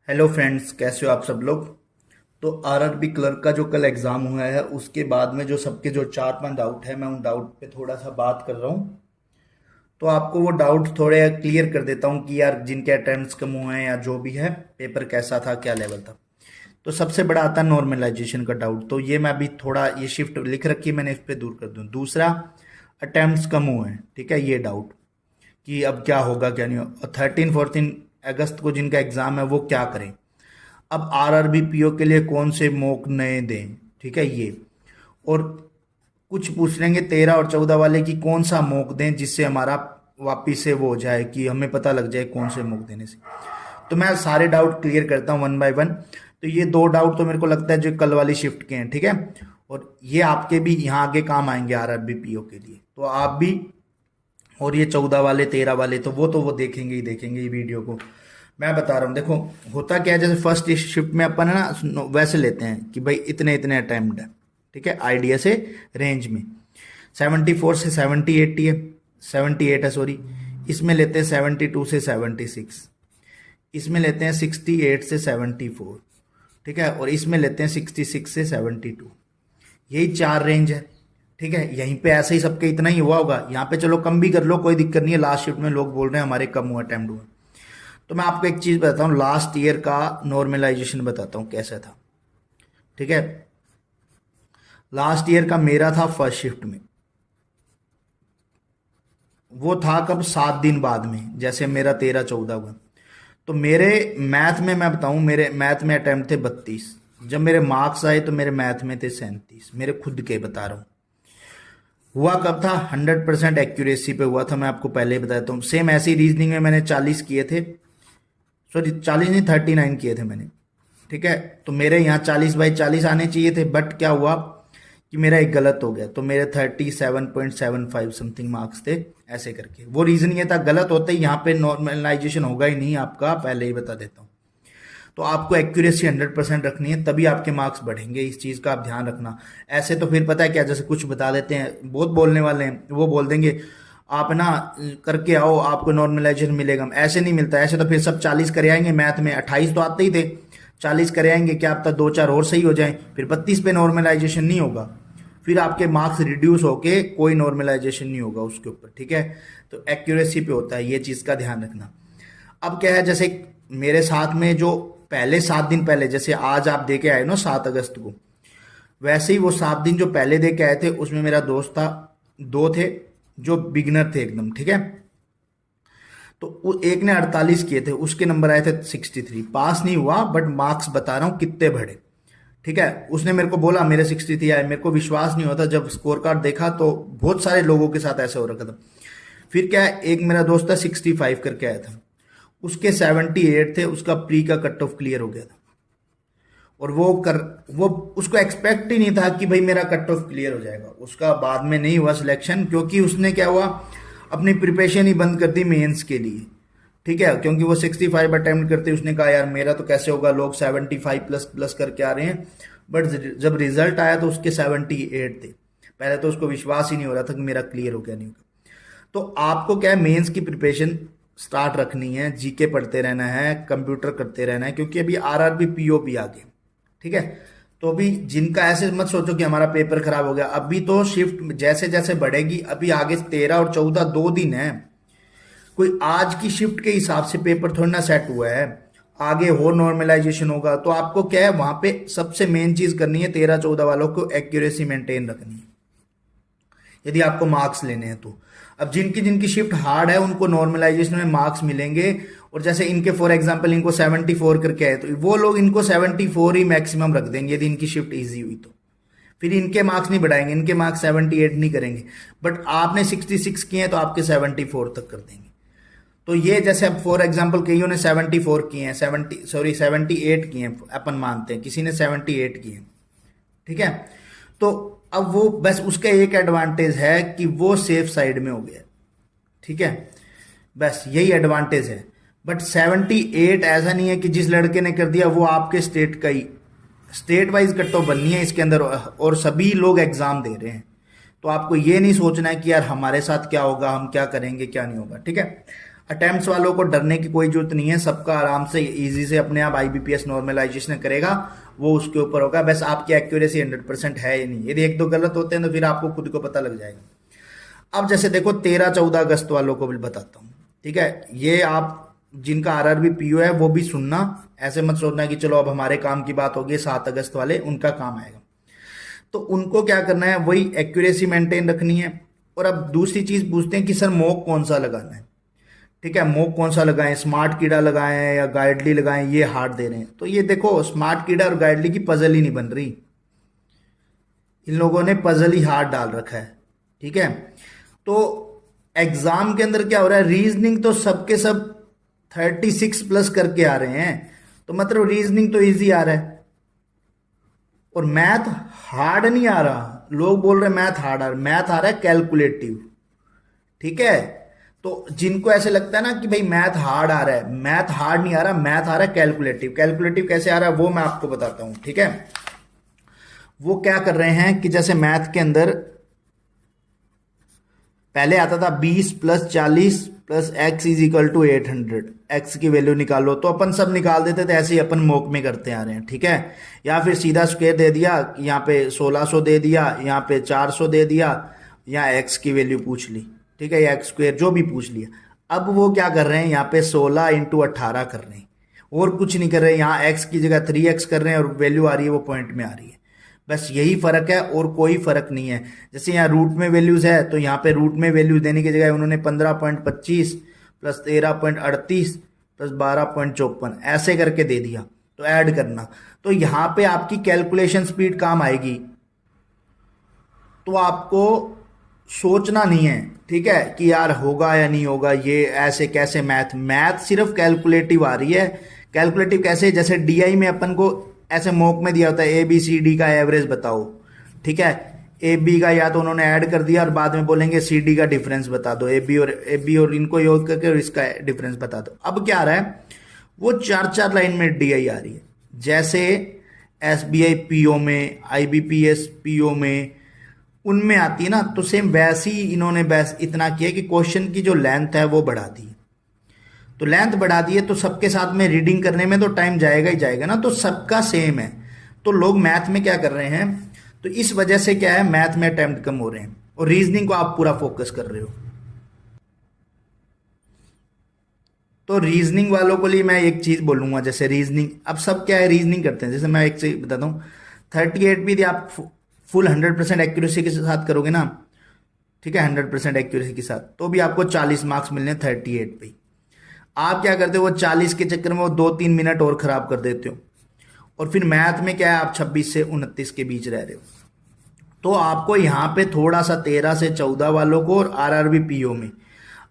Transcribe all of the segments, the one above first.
Hello friends, कैसे हो आप सब लोग। तो आरआरबी क्लर्क का जो कल एग्ज़ाम हुआ है उसके बाद में जो सबके जो 4-5 डाउट है, मैं उन डाउट पे थोड़ा सा बात कर रहा हूँ। तो आपको वो डाउट थोड़े क्लियर कर देता हूँ कि यार जिनके अटेम्प्ट्स कम हुए हैं या जो भी है, पेपर कैसा था, क्या लेवल था। तो सबसे बड़ा आता है नॉर्मलाइजेशन का डाउट। तो ये मैं अभी थोड़ा ये शिफ्ट लिख रखी है मैंने, इस पर दूर कर दूँ। दूसरा, अटेम्प्ट्स कम हुए हैं, ठीक है, ये डाउट कि अब क्या होगा क्या नहीं होगा। 13-14 अगस्त को जिनका एग्ज़ाम है वो क्या करें। अब आरआरबी पीओ के लिए कौन से मॉक नए दें, ठीक है ये। और कुछ पूछ लेंगे 13 और 14 वाले की कौन सा मॉक दें जिससे हमारा वापिस से वो हो जाए कि हमें पता लग जाए कौन से मॉक देने से। तो मैं सारे डाउट क्लियर करता हूँ वन बाय वन। तो ये दो डाउट तो मेरे को लगता है जो कल वाली शिफ्ट के हैं, ठीक है। और ये आपके भी यहाँ आगे काम आएंगे आरआरबी पीओ के लिए, तो आप भी। और ये 14 वाले 13 वाले तो वो देखेंगे ही देखेंगे ये वीडियो को। मैं बता रहा हूँ, देखो होता क्या है, जैसे फर्स्ट शिफ्ट में अपन है ना वैसे लेते हैं कि भाई इतने इतने अटैम्प्ट है, ठीक है, आइडिया से रेंज में 74 से 70-80 है, 78 है सॉरी। इसमें लेते हैं 72 से 76, इसमें लेते हैं 68 से 74, ठीक है, और इसमें लेते हैं 66 से 72। यही चार रेंज है, ठीक है। यहीं पे ऐसे ही सबके इतना ही हुआ होगा, यहाँ पे चलो कम भी कर लो कोई दिक्कत नहीं है। लास्ट शिफ्ट में लोग बोल रहे हैं हमारे कम हुआ अटेम्प्ट हुआ। तो मैं आपको एक चीज बताता हूँ, लास्ट ईयर का नॉर्मलाइजेशन बताता हूँ कैसा था, ठीक है। लास्ट ईयर का मेरा था फर्स्ट शिफ्ट में, वो था कब, 7 दिन बाद में, जैसे मेरा 13-14 हुआ। तो मेरे मैथ में मैं बताऊं, मेरे मैथ में अटेम्प्ट थे 32। जब मेरे मार्क्स आए तो मेरे मैथ में थे 37, मेरे खुद के बता रहा हूँ। हुआ कब था, 100% एक्यूरेसी पे हुआ था, मैं आपको पहले ही बता देता हूँ। सेम ऐसी रीजनिंग में मैंने 40 किए थे, सॉरी 40 नहीं 39 किए थे मैंने, ठीक है। तो मेरे यहाँ 40/40 आने चाहिए थे, बट क्या हुआ कि मेरा एक गलत हो गया, तो मेरे 37.75 समथिंग मार्क्स थे। ऐसे करके वो रीज़न ये था, गलत होते ही यहाँ पे नॉर्मलाइजेशन होगा ही नहीं आपका, पहले ही बता देता हूँ। तो आपको एक्यूरेसी 100% रखनी है, तभी आपके मार्क्स बढ़ेंगे, इस चीज़ का आप ध्यान रखना। ऐसे तो फिर पता है क्या, जैसे कुछ बता देते हैं, बहुत बोलने वाले हैं, वो बोल देंगे आप ना करके आओ आपको नॉर्मलाइजेशन मिलेगा। ऐसे नहीं मिलता, ऐसे तो फिर सब 40 करे आएंगे, मैथ में 28 तो आते ही थे, 40 करे आएंगे, क्या अब तक 2-4 और सही हो जाए, फिर 32 पे नॉर्मलाइजेशन नहीं होगा, फिर आपके मार्क्स रिड्यूस होके कोई नॉर्मलाइजेशन नहीं होगा उसके ऊपर, ठीक है। तो एक्यूरेसी पे होता है, ये चीज़ का ध्यान रखना। अब क्या है, जैसे मेरे साथ में जो पहले 7 दिन पहले, जैसे आज आप दे के आए ना 7 अगस्त को, वैसे ही वो 7 दिन जो पहले दे के आए थे उसमें मेरा दोस्त था, दो थे जो बिगनर थे एकदम, ठीक है। तो एक ने 48 किए थे, उसके नंबर आए थे 63, पास नहीं हुआ, बट मार्क्स बता रहा हूँ कितने बढ़े, ठीक है। उसने मेरे को बोला मेरे 63 आए, मेरे को विश्वास नहीं होता, जब स्कोर कार्ड देखा तो बहुत सारे लोगों के साथ ऐसा हो रखा था। फिर क्या है, एक मेरा दोस्त था 65 करके आया था, उसके 78 थे, उसका प्री का कट ऑफ क्लियर हो गया था। और वो उसको एक्सपेक्ट ही नहीं था कि भाई मेरा कट ऑफ क्लियर हो जाएगा। उसका बाद में नहीं हुआ सिलेक्शन, क्योंकि उसने क्या हुआ, अपनी प्रिपरेशन ही बंद कर दी मेंस के लिए, ठीक है। क्योंकि वो 65 अटेम्प्ट करते, उसने कहा यार मेरा तो कैसे होगा, लोग 75 प्लस प्लस करके आ रहे हैं। बट जब रिजल्ट आया तो उसके 78 थे। पहले तो उसको विश्वास ही नहीं हो रहा था कि मेरा क्लियर हो गया, नहीं होगा। तो आपको क्या है, मेंस की प्रिपरेशन स्टार्ट रखनी है, जीके पढ़ते रहना है, कंप्यूटर करते रहना है, क्योंकि अभी आरआरबी पीओ भी आ गए, ठीक है। तो अभी जिनका ऐसे मत सोचो कि हमारा पेपर खराब हो गया, अभी तो शिफ्ट जैसे जैसे बढ़ेगी, अभी आगे 13 और 14 2 दिन है। कोई आज की शिफ्ट के हिसाब से पेपर थोड़ा ना सेट हुआ है, आगे हो नॉर्मलाइजेशन होगा। तो आपको क्या है, वहां पे सबसे मेन चीज करनी है, 13-14 वालों को एक्यूरेसी मेंटेन रखनी है यदि आपको मार्क्स लेने हैं तो। अब जिनकी जिनकी शिफ्ट हार्ड है उनको नॉर्मलाइजेशन में मार्क्स मिलेंगे। और जैसे इनके फॉर एग्जांपल इनको 74 करके आए, तो वो लोग इनको 74 ही मैक्सिमम रख देंगे यदि इनकी शिफ्ट इजी हुई तो। फिर इनके मार्क्स नहीं बढ़ाएंगे, इनके मार्क्स 78 नहीं करेंगे। बट आपने 66 किए हैं तो आपके 74 तक कर देंगे। तो ये जैसे अब फॉर एग्जांपल कईयों ने 74 किए हैं, 78 किए हैं, अपन मानते हैं किसी ने 78 किए हैं, ठीक है। तो अब वो बस उसका एक एडवांटेज है कि वो सेफ साइड में हो गया, ठीक है, बस यही एडवांटेज है। बट 78 ऐसा नहीं है कि जिस लड़के ने कर दिया वो आपके स्टेट का ही, स्टेट वाइज कट ऑफ बननी है इसके अंदर, और सभी लोग एग्जाम दे रहे हैं। तो आपको ये नहीं सोचना है कि यार हमारे साथ क्या होगा, हम क्या करेंगे क्या नहीं होगा, ठीक है। अटेम्प्ट्स वालों को डरने की कोई जरूरत नहीं है, सबका आराम से इजी से अपने आप आईबीपीएस नॉर्मलाइजेशन करेगा, वो उसके ऊपर होगा। बस आपकी एक्यूरेसी 100% है या नहीं, यदि एक दो गलत होते हैं तो फिर आपको खुद को पता लग जाएगा। अब जैसे देखो 13-14 अगस्त वालों को भी बताता हूँ, ठीक है। ये आप जिनका आरआरबी पीओ है वो भी सुनना, ऐसे मत सोचना कि चलो अब हमारे काम की बात होगी, 7 अगस्त वाले उनका काम आएगा। तो उनको क्या करना है, वही एक्यूरेसी मेंटेन रखनी है। और अब दूसरी चीज पूछते हैं कि सर मॉक कौन सा लगाना है, ठीक है। मॉक कौन सा लगाएं, स्मार्ट कीड़ा लगाएं या गाइडली लगाएं, ये हार्ड दे रहे हैं। तो ये देखो स्मार्ट कीड़ा और गाइडली की पजल ही नहीं बन रही, इन लोगों ने पजल ही हार्ड डाल रखा है, ठीक है। तो एग्जाम के अंदर क्या हो रहा है, रीजनिंग तो सबके सब 36+ करके आ रहे हैं, तो मतलब रीजनिंग तो इजी आ रहा है और मैथ हार्ड नहीं आ रहा। लोग बोल रहे हैं मैथ हार्ड आ रहा है, मैथ आ रहा है कैलकुलेटिव, ठीक है। तो जिनको ऐसे लगता है ना कि भाई मैथ हार्ड आ रहा है, मैथ हार्ड नहीं आ रहा, मैथ आ रहा है कैलकुलेटिव। कैलकुलेटिव कैसे आ रहा है वो मैं आपको बताता हूं, ठीक है। वो क्या कर रहे हैं कि जैसे मैथ के अंदर पहले आता था 20 + 40 + x = 800, x की वैल्यू निकालो, तो अपन सब निकाल देते थे, ऐसे ही अपन मॉक में करते आ रहे हैं, ठीक है। या फिर सीधा स्क्वायर दे दिया, यहाँ पे 1600 दे दिया, यहाँ पे 400 दे दिया, यहाँ x की वैल्यू पूछ ली, ठीक है, या x² जो भी पूछ लिया। अब वो क्या कर रहे हैं, यहाँ पे 16 × 18 कर रहे हैं, और कुछ नहीं कर रहे हैं। यहाँ x की जगह 3x कर रहे हैं और वैल्यू आ रही है वो पॉइंट में आ रही है। बस यही फर्क है और कोई फर्क नहीं है। जैसे यहाँ रूट में वैल्यूज है, तो यहाँ पे रूट में वैल्यूज देने की जगह उन्होंने 15.25 + 13.38 + 12.54 ऐसे करके दे दिया, तो ऐड करना। तो यहाँ पे आपकी कैलकुलेशन स्पीड काम आएगी, तो आपको सोचना नहीं है, ठीक है, कि यार होगा या नहीं होगा, ये ऐसे कैसे मैथ सिर्फ कैलकुलेटिव आ रही है। कैलकुलेटिव कैसे, जैसे डीआई में अपन को ऐसे मॉक में दिया होता है ABCD का एवरेज बताओ, ठीक है। AB का या तो उन्होंने ऐड कर दिया और बाद में बोलेंगे CD का डिफरेंस बता दो, AB और इनको योग करके और इसका डिफरेंस बता दो। अब क्या आ रहा है, वो 4-4 लाइन में DI आ रही है, जैसे SBI PO में, IBPS PO में उनमें आती है ना, तो सेम वैसी इन्होंने बस इतना किया कि क्वेश्चन की जो लेंथ है वो बढ़ा दी। तो लेंथ बढ़ा दी है तो सबके साथ में रीडिंग करने में तो टाइम जाएगा ही जाएगा ना, तो सबका सेम है। तो लोग मैथ में क्या कर रहे हैं, तो इस वजह से क्या है, मैथ में अटेम्प्ट कम हो रहे हैं और रीजनिंग को आप पूरा फोकस कर रहे हो। तो रीजनिंग वालों को लिए मैं एक चीज बोलूंगा, जैसे रीजनिंग अब सब क्या है, रीजनिंग करते हैं। जैसे मैं एक चीज बताता हूँ, 38 भी आप फुल 100% एक्यूरेसी के साथ करोगे ना, ठीक है, 100% एक्यूरेसी के साथ, तो भी आपको 40 मार्क्स मिलने 38 पे। आप क्या करते हो, वो 40 के चक्कर में वो 2-3 मिनट और खराब कर देते हो, और फिर मैथ में क्या है, आप 26 से 29 के बीच रह रहे हो। तो आपको यहाँ पे थोड़ा सा 13 से 14 वालों को और आरआरबी पीओ में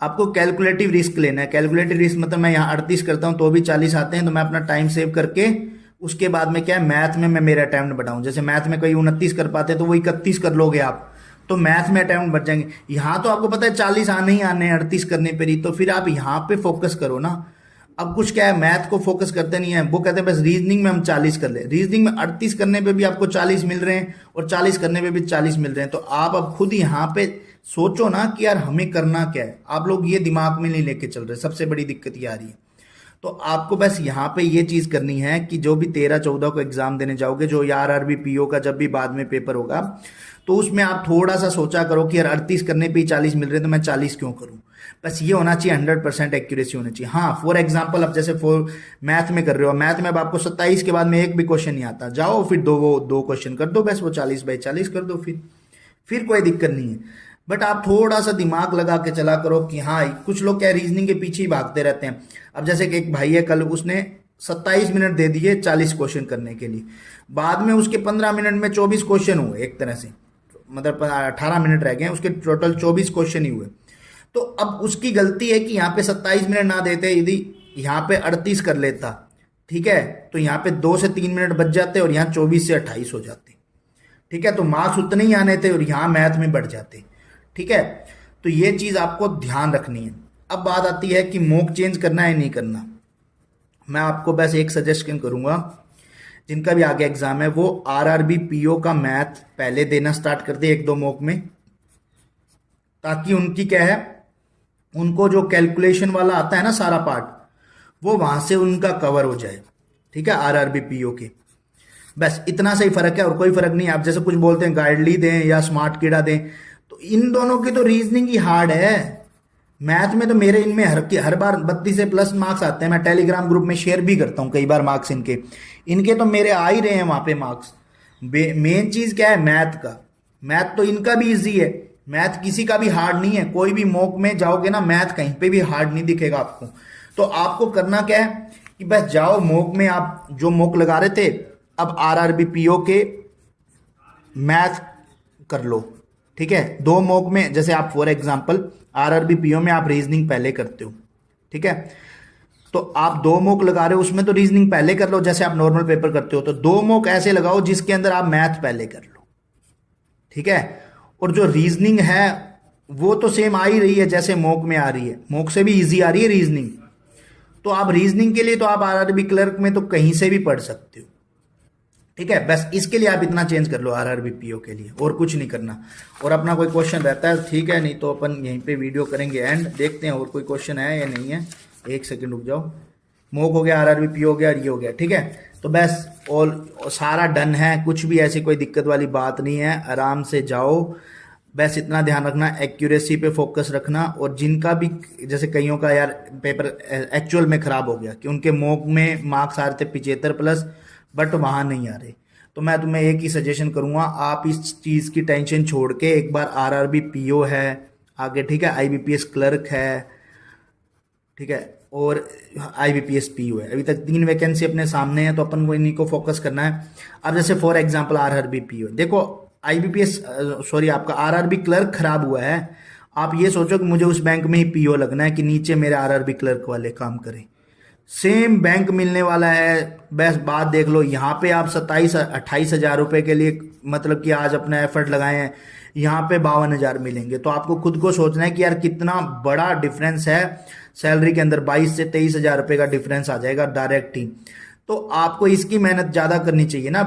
आपको कैलकुलेटिव रिस्क लेना है। कैलकुलेटिव रिस्क मतलब मैं यहाँ 38 करता हूँ तो भी 40 आते हैं, तो मैं अपना टाइम सेव करके उसके बाद में क्या है, मैथ में मैं मेरा अटेम्प्ट बढ़ाऊं। जैसे मैथ में कोई 29 कर पाते हैं तो वो 31 कर लोगे आप, तो मैथ में अटेम्प्ट बढ़ जाएंगे। यहाँ तो आपको पता है 40 आने ही आने हैं 38 करने पर ही, तो फिर आप यहाँ पे फोकस करो ना। अब कुछ क्या है, मैथ को फोकस करते नहीं है, वो कहते हैं बस रीजनिंग में हम 40 कर ले। रीजनिंग में 38 करने पे भी आपको 40 मिल रहे हैं और 40 करने पे भी 40 मिल रहे हैं। तो आप अब खुद यहाँ पे सोचो ना कि यार हमें करना क्या है। आप लोग ये दिमाग में नहीं लेके चल रहे, सबसे बड़ी दिक्कत ये आ रही है। तो आपको बस यहाँ पे ये चीज करनी है कि जो भी 13-14 को एग्जाम देने जाओगे, जो आरआरबी पीओ का जब भी बाद में पेपर होगा, तो उसमें आप थोड़ा सा सोचा करो कि यार 38 करने पे ही 40 मिल रहे हैं तो मैं 40 क्यों करूं। बस ये होना चाहिए, 100% एक्यूरेसी होनी चाहिए। हाँ, फॉर एग्जाम्पल अब जैसे मैथ में कर रहे हो, मैथ में अब आपको 27 के बाद में एक भी क्वेश्चन नहीं आता, जाओ फिर दो क्वेश्चन कर दो, बस वो 40/40 कर दो, फिर कोई दिक्कत नहीं है। बट आप थोड़ा सा दिमाग लगा के चला करो कि हाँ, कुछ लोग क्या रीजनिंग के पीछे ही भागते रहते हैं। अब जैसे कि एक भाई है, कल उसने 27 मिनट दे दिए 40 क्वेश्चन करने के लिए, बाद में उसके 15 मिनट में 24 क्वेश्चन हुए, एक तरह से मतलब 18 मिनट रह गए, उसके टोटल 24 क्वेश्चन ही हुए। तो अब उसकी गलती है कि यहाँ पे 27 मिनट ना देते, यदि यहाँ पे 38 कर लेता, ठीक है, तो यहाँ पे 2 से 3 मिनट बच जाते और यहाँ 24 से 28 हो जाते, ठीक है। तो मार्क्स उतने ही आने थे और यहाँ मैथ में बढ़ जाते, ठीक है। तो ये चीज आपको ध्यान रखनी है। अब बात आती है कि मॉक चेंज करना है नहीं करना। मैं आपको बस एक सजेशन करूंगा, जिनका भी आगे एग्जाम है वो आरआरबी पीओ का मैथ पहले देना स्टार्ट कर दे 1-2 मॉक में, ताकि उनकी क्या है, उनको जो कैलकुलेशन वाला आता है ना सारा पार्ट, वो वहां से उनका कवर हो जाए। ठीक है, आरआरबी पीओ के, बस इतना सही फर्क है और कोई फर्क नहीं। आप जैसे कुछ बोलते हैं गाइडली दें या स्मार्ट कीड़ा दें, तो इन दोनों की तो रीजनिंग ही हार्ड है। मैथ में तो मेरे इनमें हर बार 32 से प्लस मार्क्स आते हैं। मैं टेलीग्राम ग्रुप में शेयर भी करता हूँ कई बार मार्क्स इनके इनके तो मेरे आ ही रहे हैं वहां पे मार्क्स। मेन चीज क्या है, मैथ का। मैथ तो इनका भी इजी है, मैथ किसी का भी हार्ड नहीं है। कोई भी मॉक में जाओगे ना, मैथ कहीं पे भी हार्ड नहीं दिखेगा आपको। तो आपको करना क्या है कि बस जाओ मॉक में, आप जो मॉक लगा रहे थे अब आरआरबी पीओ के मैथ कर लो। ठीक है, दो मॉक में जैसे आप फॉर एग्जांपल आरआरबी पीओ में आप रीजनिंग पहले करते हो, ठीक है, तो आप दो मॉक लगा रहे हो, उसमें तो रीजनिंग पहले कर लो जैसे आप नॉर्मल पेपर करते हो। तो दो मॉक ऐसे लगाओ जिसके अंदर आप मैथ पहले कर लो। ठीक है, और जो रीजनिंग है वो तो सेम आ ही रही है जैसे मॉक में आ रही है, मॉक से भी इजी आ रही है रीजनिंग। तो आप रीजनिंग के लिए तो आप आरआरबी क्लर्क में तो कहीं से भी पढ़ सकते हो। ठीक है, बस इसके लिए आप इतना चेंज कर लो आरआरबी पीओ के लिए, और कुछ नहीं करना। और अपना कोई क्वेश्चन रहता है ठीक है, नहीं तो अपन यहीं पे वीडियो करेंगे एंड देखते हैं और कोई क्वेश्चन है या नहीं है। एक सेकंड रुक जाओ। मोक हो गया, आरआरबी पीओ हो गया, ये हो गया। ठीक है, तो बस ऑल सारा डन है, कुछ भी ऐसी कोई दिक्कत वाली बात नहीं है। आराम से जाओ, बस इतना ध्यान रखना, एक्यूरेसी पे फोकस रखना। और जिनका भी जैसे कईयों का यार पेपर एक्चुअल में खराब हो गया कि उनके मॉक में मार्क्स आ रहे थे 75+, बट वहां नहीं आ रहे, तो मैं तुम्हें एक ही सजेशन करूंगा, आप इस चीज की टेंशन छोड़ के एक बार आरआरबी पीओ है आगे, ठीक है, आईबीपीएस क्लर्क है, ठीक है, और आईबीपीएस पीओ है। अभी तक 3 वैकेंसी अपने सामने है, तो अपन को इन्हीं को फोकस करना है। अब जैसे फॉर एग्जांपल आरआरबी पीओ, देखो आईबीपीएस सॉरी आपका आरआरबी क्लर्क खराब हुआ है। आप ये सोचो कि मुझे उस बैंक में ही पीओ लगना है कि नीचे मेरे आरआरबी क्लर्क वाले काम करें, सेम बैंक मिलने वाला है। बस बात देख लो, यहाँ पे आप 27-28 हजार रुपए के लिए मतलब कि आज अपना एफर्ट लगाए हैं, यहाँ पे 52 हजार मिलेंगे। तो आपको खुद को सोचना है कि यार कितना बड़ा डिफरेंस है सैलरी के अंदर, 22 से 23 हजार रुपए का डिफरेंस आ जाएगा डायरेक्ट ही। तो आपको इसकी मेहनत ज्यादा करनी चाहिए ना,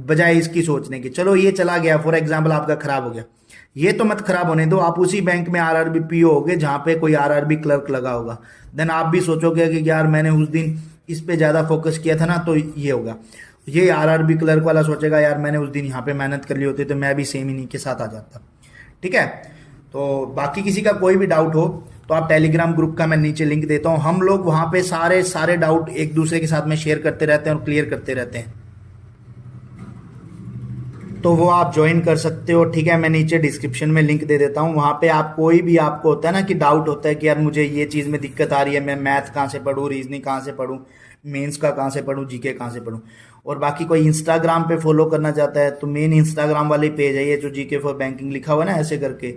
बजाय इसकी सोचने की चलो ये चला गया, फॉर एग्जाम्पल आपका खराब हो गया, ये तो मत खराब होने दो। आप उसी बैंक में आरआरबी पीओ होगे जहां पे कोई आरआरबी क्लर्क लगा होगा, देन आप भी सोचोगे कि यार मैंने उस दिन इस पे ज्यादा फोकस किया था ना, तो ये होगा। ये आरआरबी क्लर्क वाला सोचेगा यार मैंने उस दिन यहाँ पे मेहनत कर ली होती तो मैं भी सेम इन्हीं के साथ आ जाता। ठीक है, तो बाकी किसी का कोई भी डाउट हो तो आप टेलीग्राम ग्रुप का मैं नीचे लिंक देता हूँ, हम लोग वहां पे सारे सारे डाउट एक दूसरे के साथ में शेयर करते रहते हैं और क्लियर करते रहते हैं, तो वो आप ज्वाइन कर सकते हो। ठीक है, मैं नीचे डिस्क्रिप्शन में लिंक दे देता हूँ, वहां पे आप कोई भी आपको होता है ना कि डाउट होता है कि यार मुझे ये चीज़ में दिक्कत आ रही है, मैं मैथ कहाँ से पढूं, रीजनिंग कहाँ से पढूं, मेंस का कहाँ से पढूं, जीके कहाँ से पढूं। और बाकी कोई इंस्टाग्राम पे फॉलो करना चाहता है तो मेन इंस्टाग्राम वाले पेज है ये जो जीके फॉर बैंकिंग लिखा हुआ है ना ऐसे करके,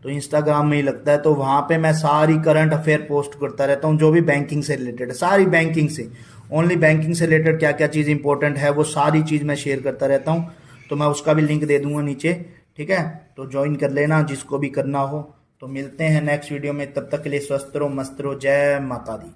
तो इंस्टाग्राम में ही लगता है। तो वहां पे मैं सारी करंट अफेयर पोस्ट करता रहता हूँ जो भी बैंकिंग से रिलेटेड है, सारी बैंकिंग से, ओनली बैंकिंग से रिलेटेड क्या क्या चीज़ इंपॉर्टेंट है वो सारी चीज़ मैं शेयर करता रहता हूँ। तो मैं उसका भी लिंक दे दूंगा नीचे। ठीक है, तो ज्वाइन कर लेना जिसको भी करना हो। तो मिलते हैं नेक्स्ट वीडियो में, तब तक के लिए स्वस्थ रहो, मस्त रहो, जय माता दी।